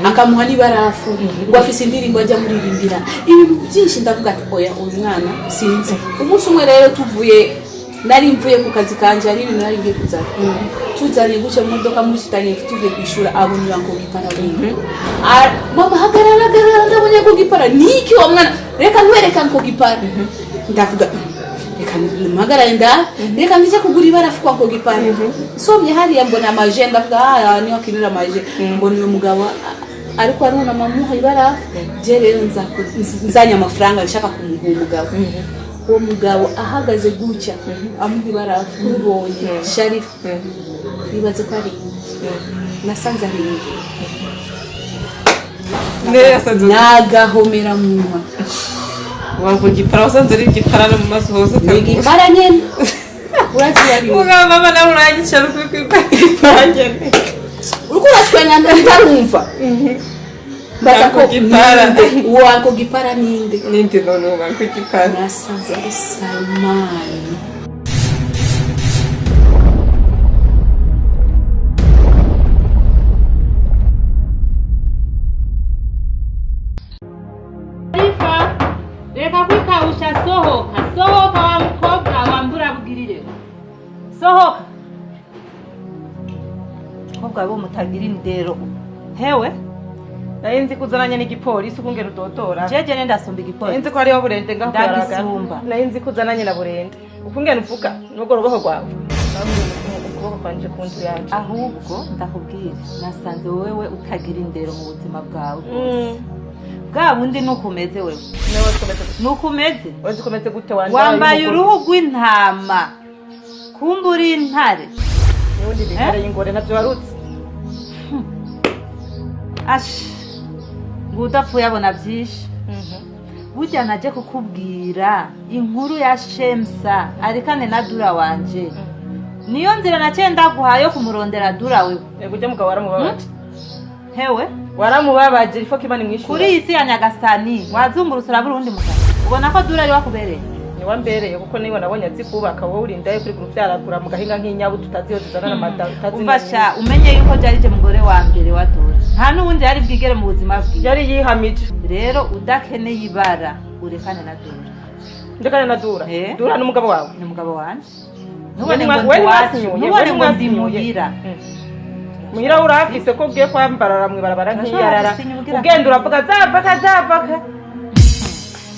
akamuha n'ibarafu ngo afise indirimbo ajya muririmbira ibintu byinshi ndavuga ati oya uyu mwana sinzi umunsi umwe rero tuvuye nari mvuye ku kazi kanje ari ibintu nari ngiye kuzana tuzanye guca mu modoka mushitanye tuvuye kwishura abonye ngo gipara mama hagarara ndabonye ko gipara niki wa mwana reka nkwereka ko gipara ndavuga reka mpagaraye reka ndije kugura ibarafu kwa ko gipara somye hariya mbona amaje ndavuga niyo akinira amaje mbona uyu mugabo ariko arona mamuha ibarafu je rero nzanya amafaranga nshaka kumuha umugabo uwo mugabo ahagaze gucya amuha ibarafu ubonye Sharifa bibaze ko ari nasanze ari nagahomera munwa wangu gipara wasanze ari gipara no mumaso hose gipara nyene urazi yari uga mama na uragicara kwigipara nyene uruko ratwenya ndarumva baza ko gipara wangu gipara ninde none wangu gipara nasanze ari Salman reka kwikausha sohoka wa mukobwa wambura bugirire sohoka mukobwa bo mutagira indero hewe nayenzi kuzananya n'igipolisi ukungera udotora jeje nenda somba igipolisi nayenzi ko ariho burende ngakora ndagisumba nayenzi kuzananya na burende ukungera uvuga nugo rubaho rwawe ukuboko kwanje kuntu yaje ahubwo ndakubwira nasanze wewe utagira indero mu buzima bwawe bwa bundi nukumeze wewe nukumeze wazikomeze gute wanje wambaye uruhu rw'intama kumburi intare nundi bikare y'ingore navyo warutse ash ngudapfuye abona byinshi burya naje kukubwira inkuru ya Shemsa arikane na Dura wanje niyo nzira nacenda guhayo kumurondera Dura wewe yego ujya mugabo waramubabaje hewe waramubabaje ifo kimani mwishura kuri isi ya Nyagasani wazungurusura Burundi mugabo ubona ko Dura ari wakubereye ni wambereye kuko niwe nabonye azi kubaka wowe urindaye kuri guvyaragura mu gahinga nk'inyabu tutaziyo zizana amata utazi umfasha umenye yuko jarije mugore wa mbere wa Dura nta nubundi yari bwigere mu buzima bwiwe yari yihamije rero udakeneye ibara urekane na Dura ndekane na Dura Dura n'umugabo wawe ni umugabo wanje nubone ngo ndimuhira muhira urafise ko ugiye kwambarara mwibarabara nk'iyarara ugenda uravuga zavaka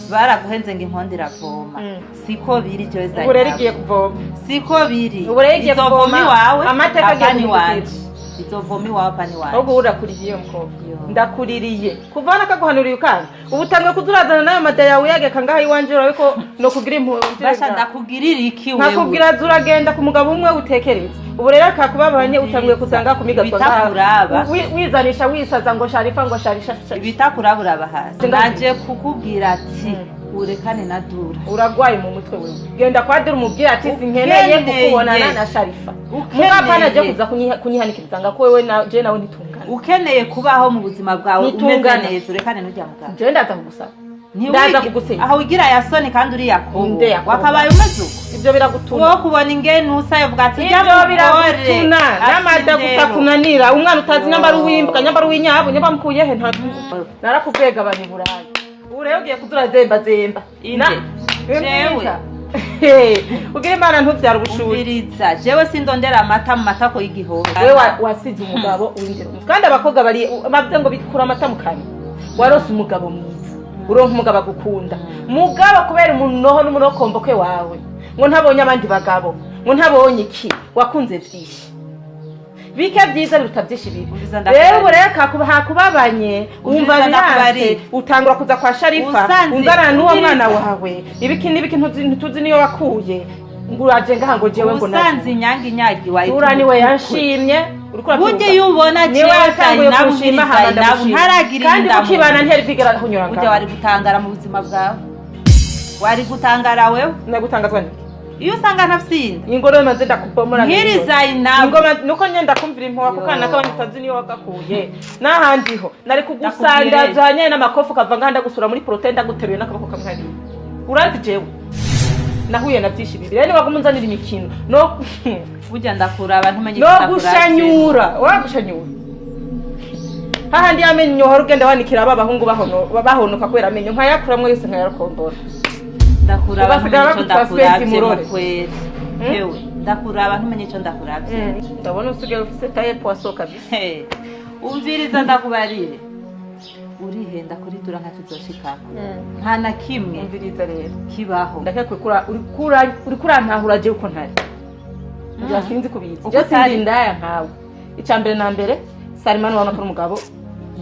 baraguhenze ngo inkondo iravoma siko biri cyo zari ubu rero igiye kuvoma siko biri ubu rero igiye kuvoma iwawe amateka agiye wanje izovoma iwawe pani wanje ahubwo urakuriye mukobwa ndakuririye kuvana kaguhanuriye ukanga ubu tangwe kuzurazana nayo mada yawe yageka ngaho iwanje urabe ko no kugira impuhwe basha ndakugirira iki wewe nakubwira zuragenda ku mugabo umwe utekereza ubu rero akakubabanye utanguye kuzanga kumigazwa ngaho wizanisha wisaza ngo Sharifa ngo sharisha bitakurabura bahasi naje kukubwira ati urekane na Dura uragwaye mu mutwe wewe genda kwa Dura umubwira ati sinkeneye kukubonana na Sharifa mugapana je kuza kunyihanikiriza nga ko wewe na je nawe ntitungana ukeneye kubaho mu buzima bwawe umeze neza urekane n'ujya mugabo je ndaza kugusaba ndaza kugusenya aho ugira yasoni kandi uri yakobo wakabaye umeze uko ibyo biragutuna wo kubona ingene usayo bwati ibyo biragutuna namada gusa kunanira umwana utazi nyambara uwimbuka nyambara uwinyabo nyamba mkuye he nta narakubwega bani burayi ureo ugiye kuzura zemba inde jewe ugire imana ntubyara ubushuriza jewe sindondera amata mu matako y'igihoro wewe wasize umugabo w'indero kandi abakobwa bari bavye ngo bikura amata mu kanwa warose umugabo mwiza uronka umugabo agukunda mugabo kubera umuntu noho n'umurokombokwe wawe ngo ntabonye abandi bagabo ngo ntabonye iki wakunze vyinshi bike byiza biruta byinshi bibi rero ureka hakubabanye wumva biranze utangura kuza kwa Sharifa ungarana n'uwo mwana wawe ibiki n'ibiki ntuzi niyo wakuye nguraje ngaha ngo jewe ngo usanze inyangi inyagi wayi Dura niwe yanshimye burya yubona jewe cyane nabushima nabu ntaragira kandi ukibana ntiyari bigera kunyura ngaho burya wari gutangara mu buzima bwawe wari gutangara wewe nagutangazwa iyo usanga ntafsinda ingoro maze ndakubomora nkiriza inabu ingoma nuko nyenda kumvira impuwa kukana kabanye tazi niyo wagakuye nahandi ho nari kugusanda zanye n'amakofu kava nganda gusura muri protein ndaguteruye nakabako kamwe urazi jewe nahuye na byinshi bibi rero bagumunzanira imikino no burya ndakura abantu menye no gushanyura uragushanyura hahandi amenyo hora ugenda wanikira abahungu bahonoka kubera amenyo nkayakuramwe yose nkayarokombora ndakuraba Ubasigara ntumenye ico bakutwa ndakuravye murore. mukweli ewe ndakuraba ntumenye ico ndakuravye ndabona usigaye ufise taye poisson kabisa He, umviriza ndakubarire urihenda kuri dura nka tuzoshikako nta na kimwe umviriza rero kibaho ndakekura uri kurantahura je uko ntari ngira sinzi kubizi Uko je utari. sindi ndaya nkawe icambere na mbere Salimani wabona ko umugabo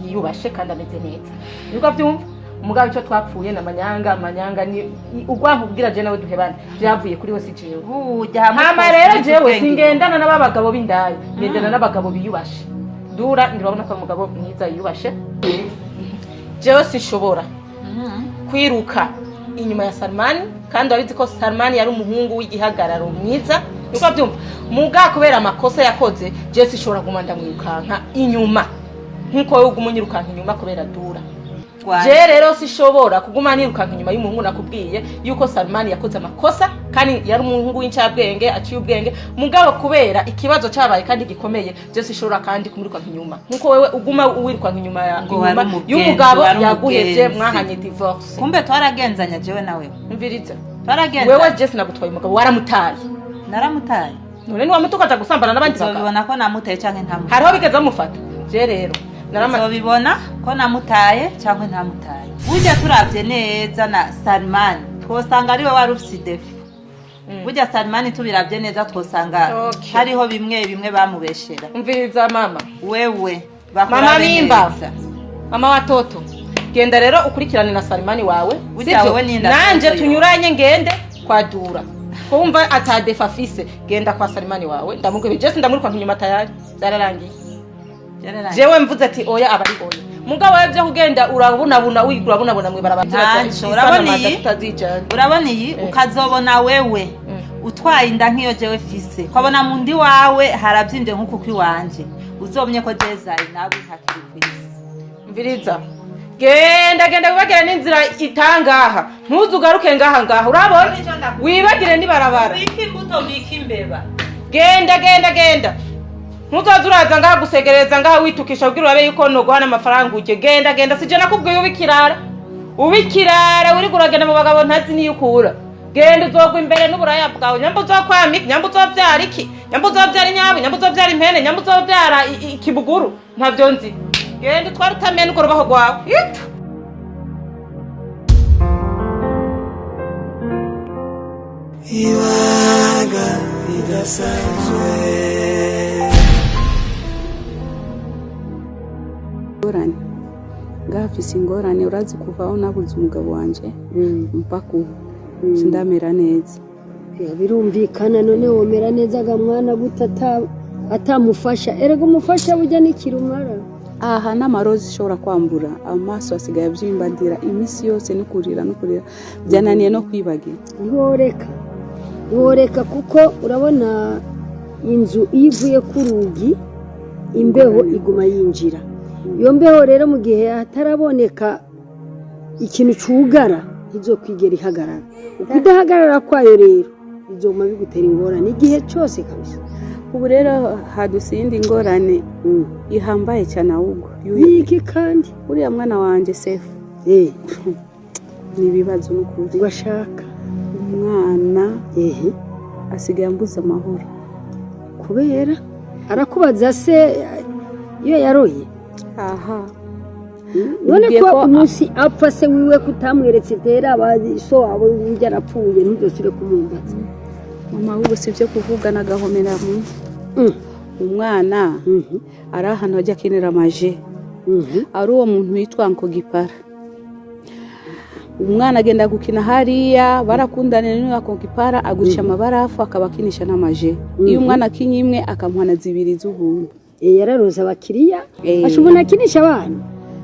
yiyubashe kandi ameze neza niko byumva umugabo icyo twapfuye na manyanga ni ugwanka kubwira je nawe duhebane byavuye kuri we si jewe burya hamwe hama twose rero tuzi jewe ubwenge. singendana n'abagabo b'indaya ngendana n'abagabo biyubashe dura ndibabona ko umugabo mwiza yiyubashe jewe sinshobora kwiruka inyuma ya Salimani kandi wabizi ko Salimani yari umuhungu w'igihagararo mwiza niko byumva muga kubera amakosa yakoze je sinshobora guma ndamwirukanka inyuma nkuko wowe uguma unyirukanka inyuma kubera dura je rero sishobora kuguma nirukanka inyuma y'umuhungu nakubwiye yuko Salimani yakoze amakosa kandi yari umuhungu w'incabwenge aciye ubwenge mugabo kubera ikibazo cabaye kandi gikomeye je sishobora kandi kumurukanka inyuma nkuko wewe uguma uwirukanka inyuma y'umugabo yaguheje mwahanye divorce kumbe twaragenzanya jewe nawe umviriza twaragenzanya wewe je sinagutwaye umugabo waramutaye naramutaye none ni wamutukaza gusambana n'abandi bagabo uzobibona ko namutaye canke ntamutaye hariho bigeze bamufata je rero uzobibona ko namutaye canke ntamutaye burya turavye neza na Salimani twosanga ariwe wari ufise idefu burya Salimani tubiravye neza twosanga Okay. hariho bimwe bamubeshera umviriza mama wewe mama mimba mama watoto genda rero ukurikirane na Salimani wawe Burya wewe ni inda nanje ntoto tunyuranye ngende kwa dura kumva atadefa afise genda kwa Salimani wawe ndamugwe je ndamurikwa inyuma tayari zararangiye jewe mvuze ati oya abari oya mugabo yavye kugenda urabunabuna wigurabunabuna mwibarabara urabona iyi ukazobona wewe utwaye inda nk'iyo jewe fise ukabona mu ndi wawe haravyimbye nk'uko kwiwanje uzomye ko jezayi nawe ntakiri kwisi mviriza genda wibagire n'inzira itangaha ntuzugaruke ngaha urabona wibagire nibarabara wiki imbuto mbika imbeba genda ntuzoza uraza ngaha gusegereza ngaha witukisha kugira urabe yuko noguhana amafaranga uje genda sije nakubwiye ubikirara uri kuragenda mu bagabo ntazi niyo ukura genda uzogwa imbere n'uburaya bwawe nyamba uzokwamika nyamba uzovyara iki nyamba uzovyara inyabu nyamba uzovyara impene nyamba uzovyara ikibuguru ntavyo nzi genda utwara utamenya uko rubaho rwawe ibanga ridasanzwe ingorane ngafise ingorane urazi kuvaho nabuze umugabo wanje mpaka ubu sindamera neza birumvikana none womera neza gamwana gute atamufasha erega umufasha burya n'ikirumara aha n'amarozi ishobora kwambura amaso asigaye avyimbandira imisi yose no kurira byananiye no kwibagira ntiworeka kuko urabona inzu iyo ivuye ku rugi imbeho iguma yinjira iyo mbeho rero mu gihe hataraboneka ikintu cugara izokwigera ihagarara ukudahagarara kwayo rero bizoma bigutera ingorane igihe cyose kabisa ubu rero haduse iyindi ngorane ihambaye cyane ahubwo yiki kandi uriya mwana wanje Sefu ni ibibazo n'ukuri ngashaka umwana asigaye ambuza amahoro kubera arakubaza se iyo yaroye aha none ko umunsi apfa se wiwe kutamweretse tera abaso abo ujya arapfuye ntuzosire kumumbaza mama ahubwo sivyo kuvugana gahomera mu umwana ari ahantu hajya akenera amaje ari uwo muntu witwa Nkogipara umwana agenda gukina hariya barakundana Nkogipara agurisha amabarafu akabakinisha n'amaje iyo umwana akinyimwe akamuhana zibiri z'ubuntu yararoza abakiriya ashobora akinisha abana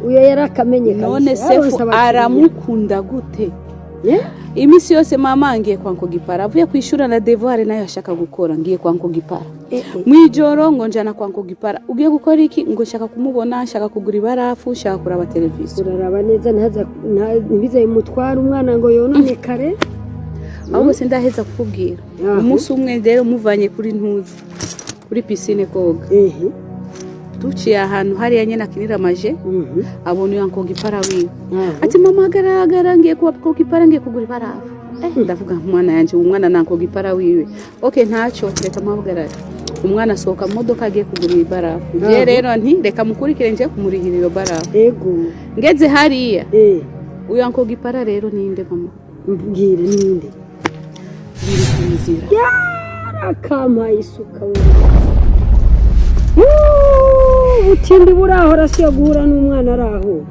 uyo yarakamenye none Sefu aramukunda gute imisi yose mama ngiye kwa Nkogipara avuye kwishura na devoir nayo ashaka gukora ngiye kwa Nkogipara mwijoro ngo njana kwa Nkogipara ugiye gukora iki ngo shaka kumubona shaka kugura ibarafu shaka kuraba televiziyo uraraba neza ntibize mutwara umwana ngo yonone kare ahubwo sindaheza kukubwira umunsi umwe rero muvanye kuri ntuzi kuri piscine koga duciye ahantu hariya nyene akinira amaje abona uyo ankoga ipara wiwe Aha. ati mama hagaragara ngiye kubakoga ipara ngiye kugura ibarafu ndavuga umwana yanje umwana nankoga ipara wiwe okay ntacyo reka muhagarare umwana asohoka mu modoka agiye kugura ibarafu je rero nti reka mukurikire nje kumurihira iyo barafu ego ngeze hariya uyo ankoga ipara rero ninde mama mbwire ninde biri ku nzira yarakampaye isuka we butindi burahora siyo guhura n'umwana araho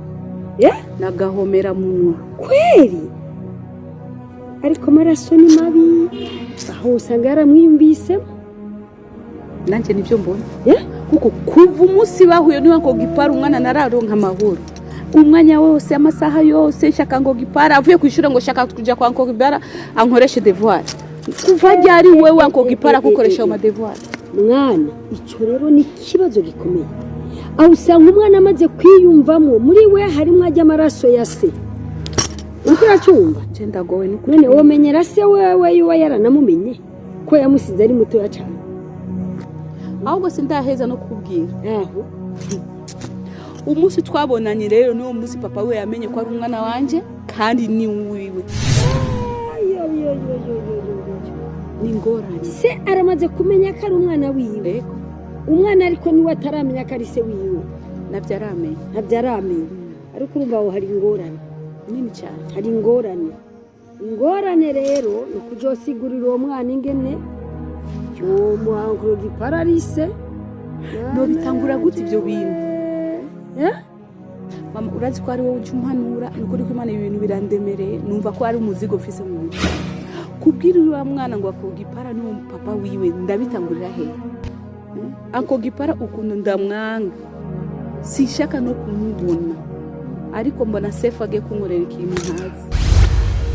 nagahomera munwa kweri ariko amaraso ni mabi aho usanga yaramwiyumvisemo nanje nivyo mbona kuko kuva umunsi bahuye niba ngo gipara umwana nararonka amahoro umwanya wose amasaha yose shaka ngo gipara avuye kwishura ngo shaka kuja kwa ngo gipara ankoreshe devoir kuva ryari wewe ngo gipara kukoresha ama devoir mwana ico rero ni kibazo gikomeye aho usanga umwana amaze kwiyumvamo muri we harimo ajya amaraso ya se ukira cyumva je ndagowe ni none womenyera se wewe yuwa yaranamumenye ko yamusize ari muto ya cyane ahubwo sindaheza no kubwira aho umunsi twabonanye rero niwo munsi papa we yamenye ko ari umwana wanje kandi ni wiwe ni ngorane se aramaze kumenya ko ari umwana wiwe umwana ariko niwe ataramenya ko ari se wiwe navyaramenya ariko urumva aho hari ingorane nini cyane hari ingorane rero ni ukuzosigurira uwo mwana ingene yo muhanguro gipararise no bitangura gute ibyo bintu mama urazi ko ari wowe ucumpanura nuko riko Imana ibintu birandemereye numva ko ari umuzigo mfise mu mutwe kubwira uwa mwana ngo akoga ipara no papa wiwe ndabitangurira he akoga ipara ukuntu ndamwanga sishaka no kumubona ariko mbona sefu agiye kunkorera ikintu ntazi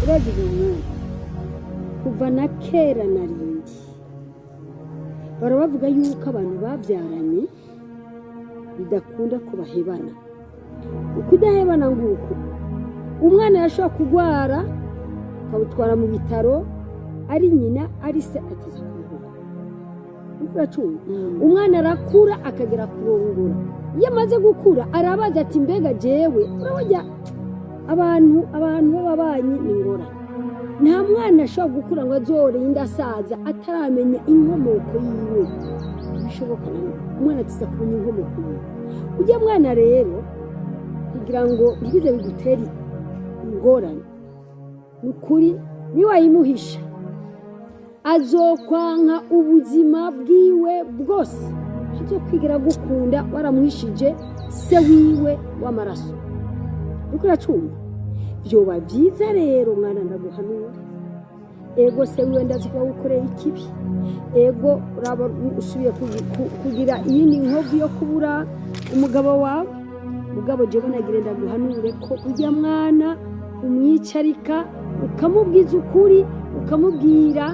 uragira umwana kuva na kera narindi barabavuga yuko abantu babyaranye bidakunda ko bahebana uko udahebana nguko umwana yashobora kurwara akawutwara mu bitaro ari nyina ari se ateza kumuvura uracunga umwana arakura akagera kurongora iyo amaze gukura arabaza ati mbega jewe urabona abantu b'ababanyi ni ngorane nta mwana ashobora gukura ngo azoreye indasaza ataramenya inkomoko yiwe bishoboka nawe umwana atiza kumenya inkomoko yiwe ujya mwana rero kugira ngo ntibize bigutere ingorane ni ukuri niwayimuhisha azokwanka ubuzima bwiwe bwose azokwigira gukunda waramuhishije se wiwe w'amaraso nuko uracumva byoba byiza rero mwana ndaguhanura ego se wiwe ndazi ko gukorera ikibi ego uraba usubiye kugira iyindi nkovu yo kubura umugabo wawe mugabo jewe nagire ndaguhanure ko ujya mwana umwicarika ukamubwiza ukuri ukamubwira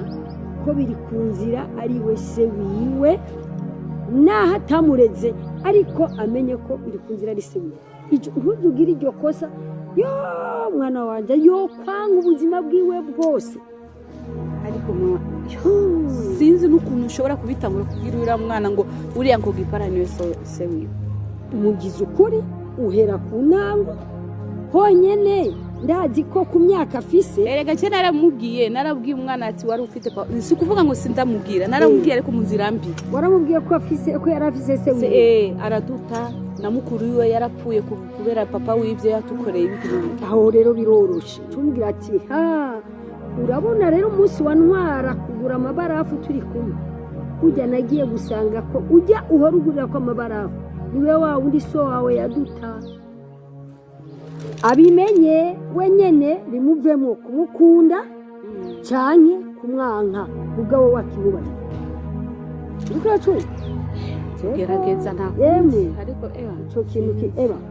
ko biri ku nzira ari we se wiwe naho atamureze ariko amenye ko biri ku nzira ari se wiwe ntuzugire iryo kosa yo mwana wanjye yo kwanga ubuzima bwiwe bwose ariko mama sinzi n'ukuntu ushobora kubitangura kubwira uriya mwana ngo uriya ngo gipara niwe se wiwe umugize ukuri uhera ku ntango honyine ndazi ko ku myaka afise erega cye narabwiye umwana ati wari ufite si kuvuga ngo sindamubwira naramubwiye ariko mu nzira mbi waramubwiye ko yari afise se wiwe araduta na mukuru wiwe yarapfuye kubera papa w'ibyo yatukoreye ibintu aho rero biroroshe tumubwira ati urabona rero umunsi wa ntwara kugura amabarafu turi kumwe ujya nagiye gusanga ko ujya uhora ugurira ko amabarafu niwe wa wundi so wawe yaduta abimenye wenyene bimuvemo kumukunda cyane kumwanka ubwo wakibubaye ukuracu gerageza nta yemwe ariko cyo kintu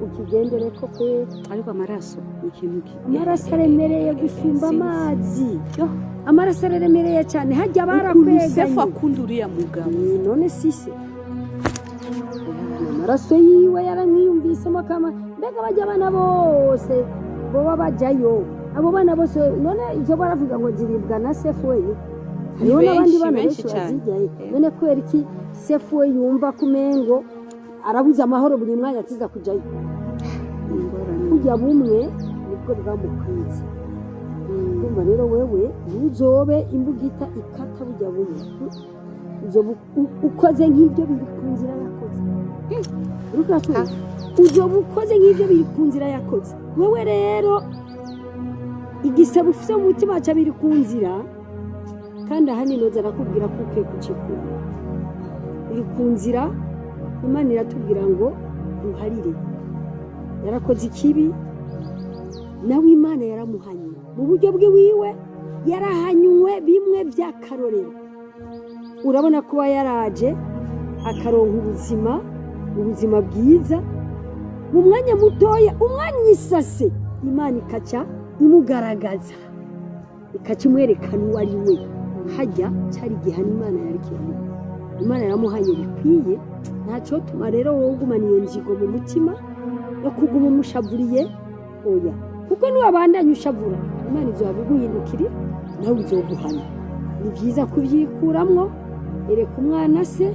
ukigendere ko kwe ariko amaraso ni ikintu amaraso aremereye gusumba amazi amaraso aremereye cyane hajya barakweganye sefu akunda uriya mugabo none sise amaraso yiwe yaramwiyumvisemo kama mbega bajya abana bose boba bajyayo abo bana bose none ibyo baravuga ngo ziribwa na sefu we hariho n'abandi bana benshi bazijyayo none kubera iki sefu we yumva kumengo arabuze amahoro buri mwanya atiza kujyayo kujya bumwe nibwo bwamukwiza kumva rero wewe ntuzobe imbugita ikata bujya bumwe ukoze nk'ibyo biri ku nzira yakoze uzoba ukoze nk'ibyo biri ku nzira yakoze wewe rero igisebo ufite mu mutima cya biri ku nzira kandi ahanini noza arakubwira ko ukwiye kucikura biri ku nzira Imana iratubwira ngo duharire yarakoze ikibi nawe Imana yaramuhanye mu buryo bwiwiwe yarahanywe bimwe by'akarorero urabona kuba yaraje akaronka ubuzima bwiza mu mwanya mutoya umwanya isase Imana ikaca imugaragaza ikakimwerekana uwo ari we hajya cyari igihano Imana yarikiyemo Imana yaramuhanye bikwiye ntacyo tuma rero wowe ugumana iyo nzigo mu mutima no kuguma umushavuriye oya kuko niwabandanya ushavura Imana izoba iguhindukira nawe uzoguhana ni byiza kubyikuramwo ereka umwana se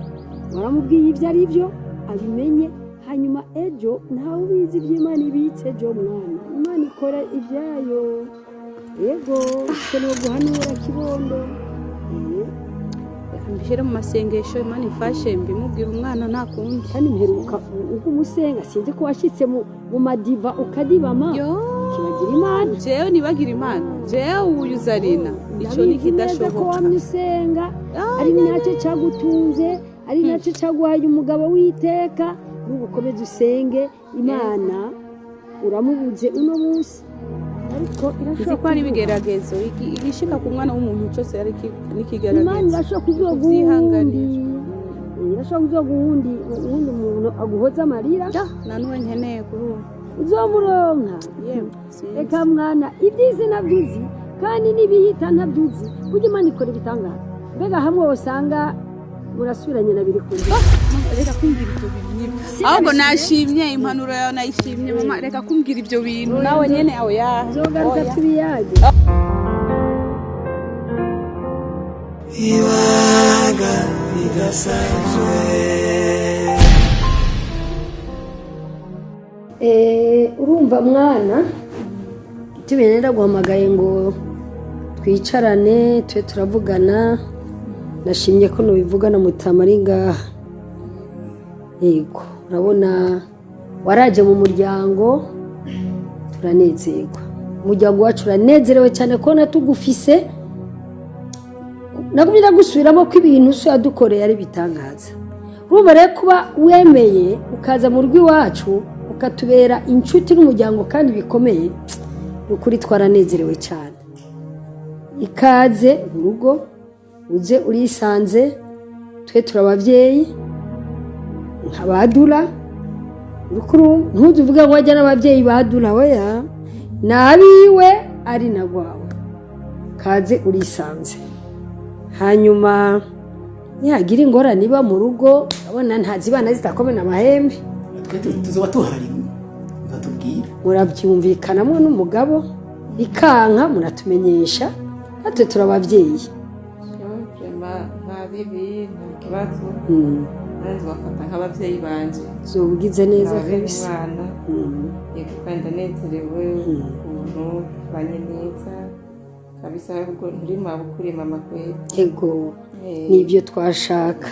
waramubwiye ibyo ari byo abimenye hanyuma ejo ntawe ubizi iby'Imana ibitse ejo mwana Imana ikora ibyayo yego ukeneye guhanura kibondo mbishyire mu masengesho Imana ifashe mbimubwira umwana nta kundi kandi mperuka uko umusenga sinzi ko washyitse mu madiva ukadibama kibagira Imana jewe nibagira Imana jewe uyuzarina icyo ni kidashoboka ko wamye usenga ari nacyo cyagutunze ari nacyo cyaguhaye umugabo w'iteka n'ubukomeze usenge Imana uramubuze uno munsi ariko irashobora ko ari ibigeragezo igishika ku mwana w'umuntu cyose ari n'ikigeragezo Imana irashobora kuzyoguhungira irashobora kuzyoguhundi umuntu aguhoza amarira na n'uwe nkeneye kuri ubu uzomuronka reka mwana ibyizi nabyuzi kandi n'ibihita ntabyuzi burya Imana ikora ibitangaza mbega hamwe usanga murasubiranye na biri kundi reka kumbwira ibyo bintu ahubwo nashimye impanuro yawe nayishimye mama reka kumbwira ibyo bintu nawe nyene aho ya zogaruka tubiyage ibanga ridasanzwe urumva mwana tubenera guhamagaye ngo twicarane twe turavugana nashimye ko nubivugana mutamari ngaha yego urabona waraje mu muryango turanezerwa umuryango wacu uranezerewe cyane ko natugufise nagumye gusubiramo ko ibintu so yadukoreye ari bitangaza urumva rero kuba wemeye ukaza mu rugo iwacu ukatubera inshuti n'umuryango kandi bikomeye ni ukuri twaranezerewe cyane ikaze mu rugo uze urisanze twe turababyeyi nk'abadura ntuzuvuge ngo wajya n'ababyeyi badura weya n'abiwe ari na rwawe kaze urisanze hanyuma nihagira ingorane iba mu rugo urabona ntazibana zitakomena amahembe tuzoba tuhari batubwira murabyumvikanamo n'umugabo ikanka muratumenyesha natwe turababyeyi nta bibi nta kibazo nanjye bafata nk'ababyeyi banjye zobwize neza kabisa umwana yego kandi ndanezerewe ukuntu banye neza kabisa ahubwo nturi mabukuri mama kweli yego nibyo twashaka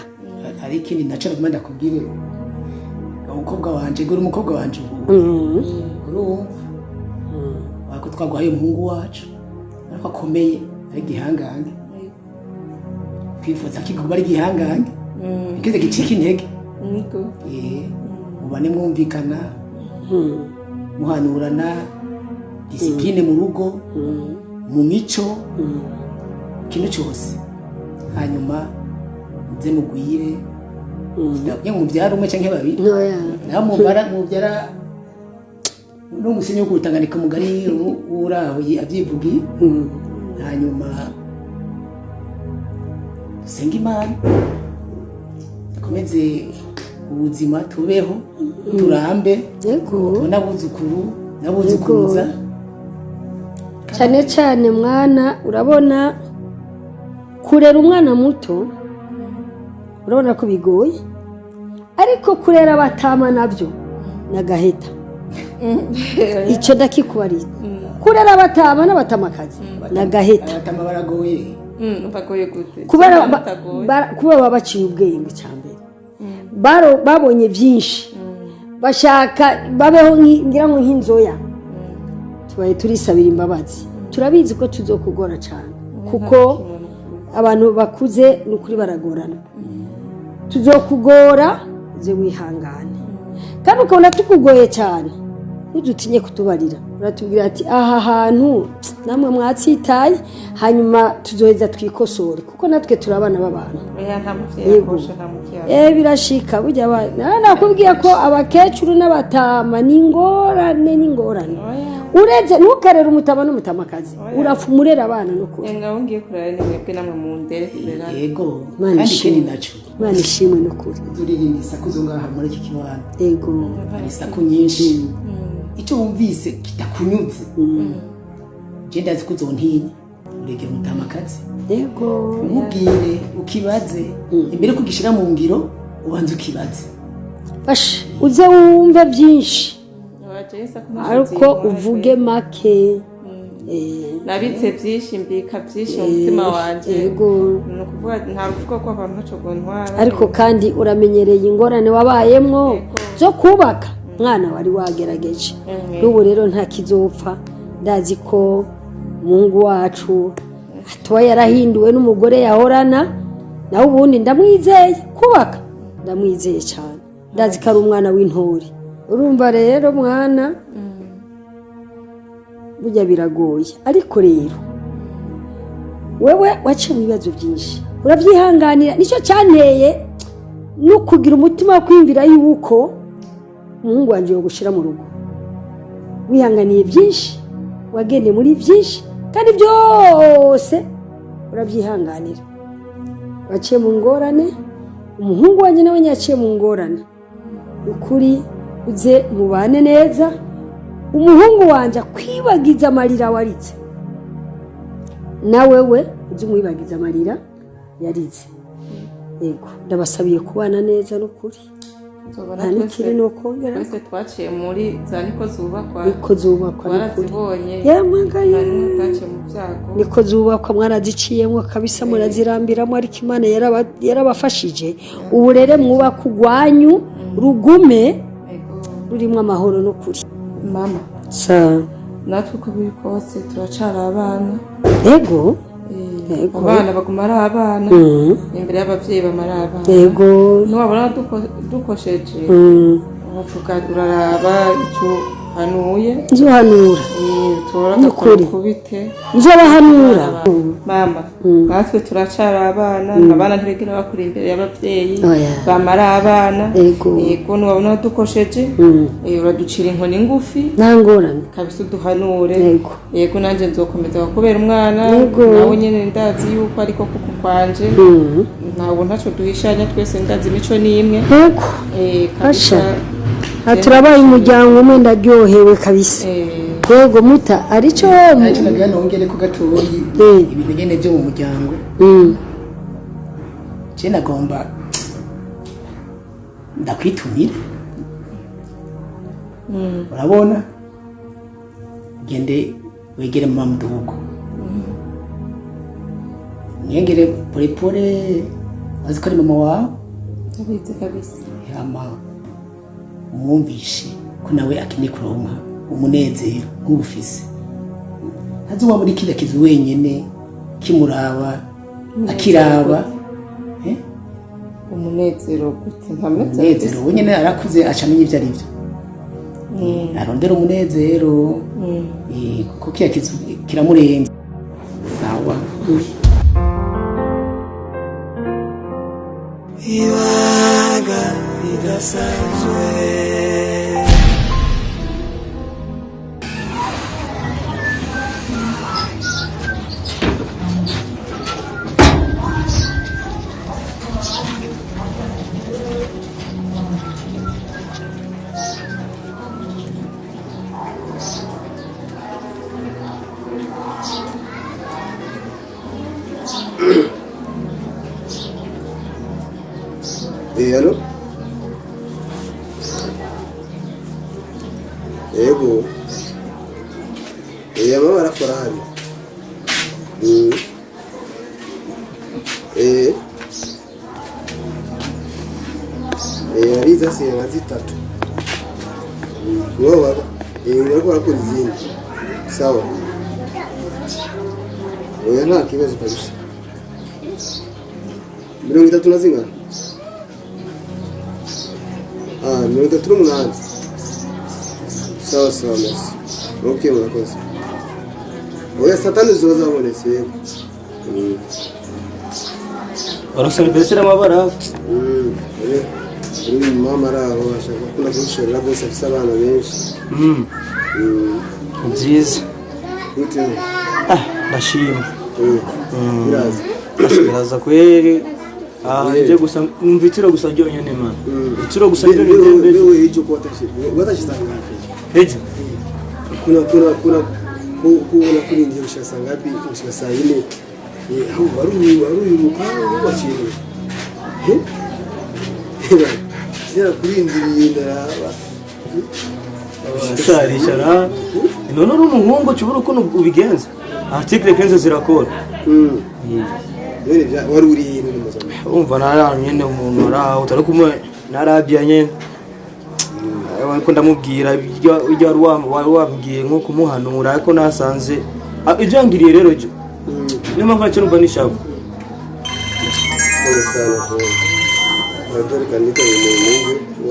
hari ikindi nacara kumwe ndakubwire umukobwa wanje guri umukobwa wanje urumva wako twaguhaye umuhungu wacu ariko akomeye ari gihangange twifuza kiguma ari gihangange ikize gicika intege mubane mwumvikana muhanurana disipline mu rugo mu mico ikintu cyose hanyuma muze mugwire ndabye mubyara umwe cyangwa babiri naho mubyara n'umusinyi wo gutanganika mugani uraho abyivugiye hanyuma dusenga Imana dukomeze ubuzima tubeho turambe tubone abuzukuru n'abuzukuruza cyane cyane mwana urabona kurera umwana muto urabona ko bigoye ariko kurera abatama nabyo nagaheta icyo ndakikubarira kurera abatama n'abatamakazi nagaheta abatama baragoye bagoye gute kubera baba baciye ubwenge cya mbere babonye byinshi bashaka babeho ngira ngo nk'inzoya tubaye turisabira imbabazi turabizi ko tuzokugora cyane kuko abantu bakuze ni ukuri baragorana tuzokugora uze wihangane kandi ukabona tukugoye cyane ntudutinye kutubarira uratubwira ati aha hantu namwe mwatsitaye hanyuma tuzoheza twikosore kuko natwe turi abana b'abantu birashika burya nakubwiye ko abakecuru n'abatama ni ingorane uretse ntukarere umutama n'umutamakazi urafumurera abana n'ukuri ngaho ngiye kurara ni mwebwe namwe mu ndere kurera yego kandi keni naco Imana ishimwe n'ukuri turirinda isaku zo ngaha muri iki kibanza yego hari isaku nyinshi icyo wumvise kitakunyuze je ndazi ko uzontinya urege umutamakazi yego umubwire ukibaze imbere ko gishira mu ngiro ubanze ukibaze fashe uze wumve byinshi ariko uvuge make nabitse byinshi mbika byinshi mu mutima wanjye yego ni ukuvuga nta ruvuga ko abantu bacogo ntwara ariko kandi uramenyereye ingorane wabayemwo zo kubaka mwana wari wagerageje n'ubu rero nta kizopfa ndazi ko Mungu wacu atuba yarahinduwe n'umugore yahorana nawe ubundi ndamwizeye kubaka ndamwizeye cyane ndazi ko ari umwana w'intore urumva rero mwana burya biragoye ariko rero wewe waciye mu bibazo byinshi urabyihanganira nicyo cyanteye no kugira umutima wo kwiyumvira yuko umuhungu wanjye yo gushyira mu rugo wihanganiye byinshi wagendeye muri byinshi kandi byose urabyihanganira waciye mu ngorane umuhungu wanjye nawe yaciye mu ngorane ukuri uze mubane neza umuhungu wanjye akwibagiza amarira waritse nawe we uze umwibagiza amarira yaritse yego ndabasabiye kubana neza n'ukuri nta n'ikiri ni ukongera twese twaciye muri za niko zubakwa niko zubakwa warazibonye yamagaye twaciye mu byago niko zubakwa mwaraziciyemo kabisa murazirambiramo ariko Imana yarabafashije ubu rero mwubaka urwanyu rugume rurimo amahoro n'ukuri mama sa natwe uko biri kose turacara abana yego abana baguma ari abana imbere y'ababyeyi bamara abana yego ntiwabona dukosheje uvuga uraraba icyo hanuye nzohanura turora kubite nzobahanura mama natwe turacara abana abana ntibigera bakura imbere y'ababyeyi bamara abana yego ntiwabona dukosheje uraducira inkoni ngufi nta ngorane kabisa uduhanure yego nanjye nzokomeza kubera umwana nawe nyine ndazi yuko ariko kuko kwanje ntabwo ntacyo duhishanya twese ndazi imico ni imwe yego kabisa turabaye umuryango umwe ndaryohewe kabisa yego muta aricyo nagira nongere ko gatoyi ibintu nyene byo mu muryango je nagomba ndakwitumira urabona gende wegere mama muduhuko nyengere polepole azi ko ari mama wawe ndabizi kabisa yama umwumvishe ko nawe akeneye kuronka umunezero nk'ubufise ntazi waba uri kiriya kizu wenyene kimuraba akiraba umunezero gute nta munezero wenyene arakuze acamenya ibyo ari byo arondera umunezero kuko kiriya kizu kiramurenze sawa ibanga ridasanzwe Allô? yego amabara akora hano ari zasiye nka zitatu wowe urako urakora izindi sawa oya nta kibazo kabisa 30 na zingana 38 sawa sawa merci ok murakoze oya satani ziba zabonetse yego baraserivesera amabara uri mama araho ashaka gukunda gushorera bose afite abana benshi byiza gute ndashima biraza biraza kweri nje gusa mvitiro gusa ryonyene man itiro gusa ryonyene wewe hicho kwa watashitanga hejo kuna kuna kurindia ushasa ngapi ushasa ile au waru mukao wachini zira kurindiriye ndaraba shara none uri umuhungu cyubura uko ubigenza article 15 zirakora wari uri hino n'umuzama umva naranyene umuntu araho utari kumwe narabya nyene ko ndamubwira iryo wari wabwiye nko kumuhanura ariko nasanze ibyo ngiriye rero jo niyo mpamvu nacyo numva nishavu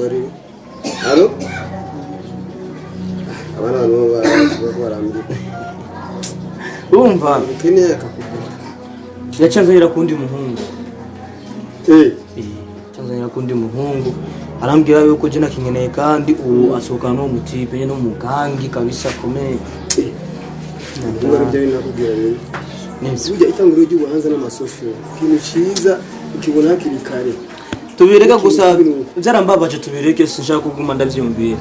wari halo abana barambye urumva ukene akakubwira yacanzanira kundi muhungu canzanira kundi muhungu arambwira yuko je nakingeneye kandi ubu asohokana no mutipe no mugangi kabisa komeye ngoro byo binakubwira rero nibyo itangiro ry'ubuhanza n'amasosho kintu ciza ukibona hakiri kare tubireka gusa byarambabaje tubireke sinshaka kuguma ndavyumvira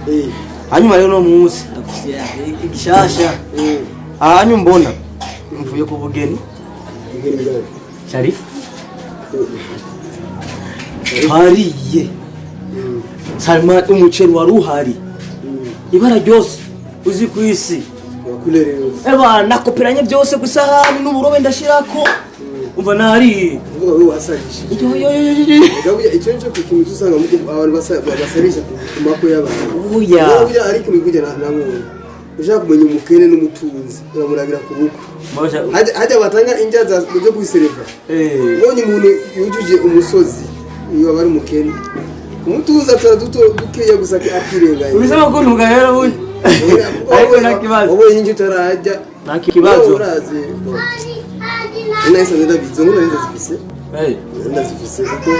hanyuma rero no munsi ndakusiya igishasha hanyuma mbona mvuye ku bugeni Sharif hariye Salma umuceri wari uhari ibara ryose uzi ku isi wakulerewe nakoperanye byose ku isahani n'uburobe ndashirako umva nari uvuga wewe wasagishije gabuya icyo cyo kukintu usanga abantu basarisha ku mako y'abantu oya ariko biguje namwe ushaka kumenya umukene n'umutunzi uramurabira ku buko hajya batanga injaza zo kwisereva ubonye umuntu yujuje umusozi iyo bari umukene umutunzi atara dukeya gusa akirenganya ubisaba ko ntugahera buye ariko nakibazo ubonye injye utarajya nakibazo urazi nahise ndabizo ngo ndazifise ndazifise kuko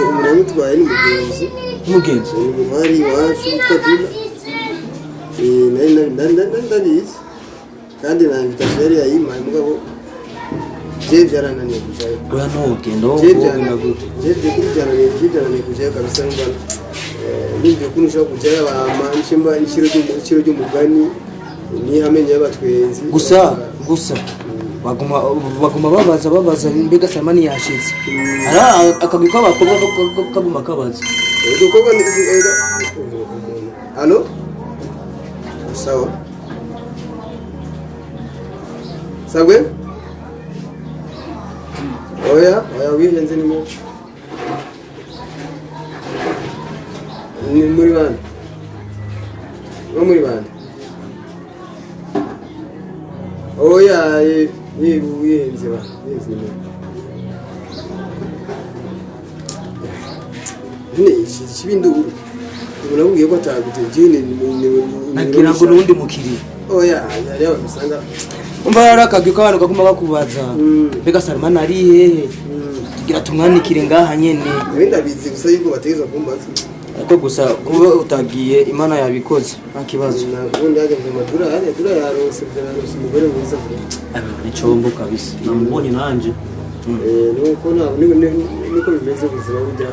umuntu yamutwaye n'umugenzi umwari wacu witwa Dina ndabizi kandi na invitation yari yayimaye mugabo je byarananiye kujayo oya ntugenda wowe gute je byarananiye kujayo kabisa ngana nibyo kuno ushaka kujayo abamanshimba ikiro ry'umugani ni hamenye y'abatwenzi gusa baguma babaza mbega Samani yashitse akagwi k'abakobwa kaguma kabaza udukobwa hano sawa sagwe oya wihenze ni muri bande oya wihenze ba ikibinduru ubunabwiye ko atagutejine nagira ngo nundi mukiriya oya yari abasanga umva yarakagwe ko abantu kaguma bakubaza mbega Salman ari hehe tugira tumwanikire ngaha nyene ndabizi gusa yuko bategeza kumbaza ariko gusa kuba utagiye Imana yabikoze nta kibazo nakundi yaje mu madura yarose byanarose umugore mwiza nicombo kabisa namubonye nanje nuko niko bimeze ubuzima bujya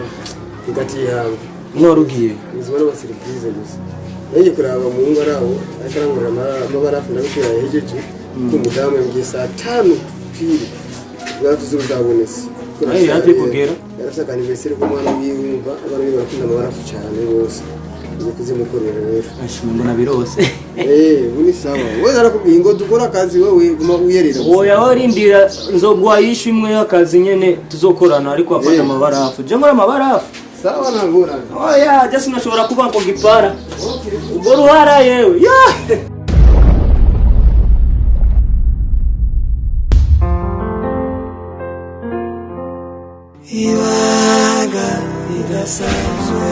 hagati yawe nwarugiye ubuzima n'abaserivise gusa nanjye kuraba mu ngo araho akarangurira amabarafu ndabikira hejeje kumudamu yambwiye saa 5 pili bwatuze uzabonetse yaje kugera yarashaka anniversaire ko mwana wiyumva abantu barakunda amabarafu cyane bose ni kuzimukorera rero ashimwe mbona birose uni sawa wewe arakubwiye ngo dukora akazi wewe guma uyerera oya warindira nzogwa yishu imwe y'akazi nyene tuzokorana ariko afata amabarafu je ngora amabarafu sawa nangora oya just nashobora kuba ngo gipara ubwo ruhara yewe ibanga ridasanzwe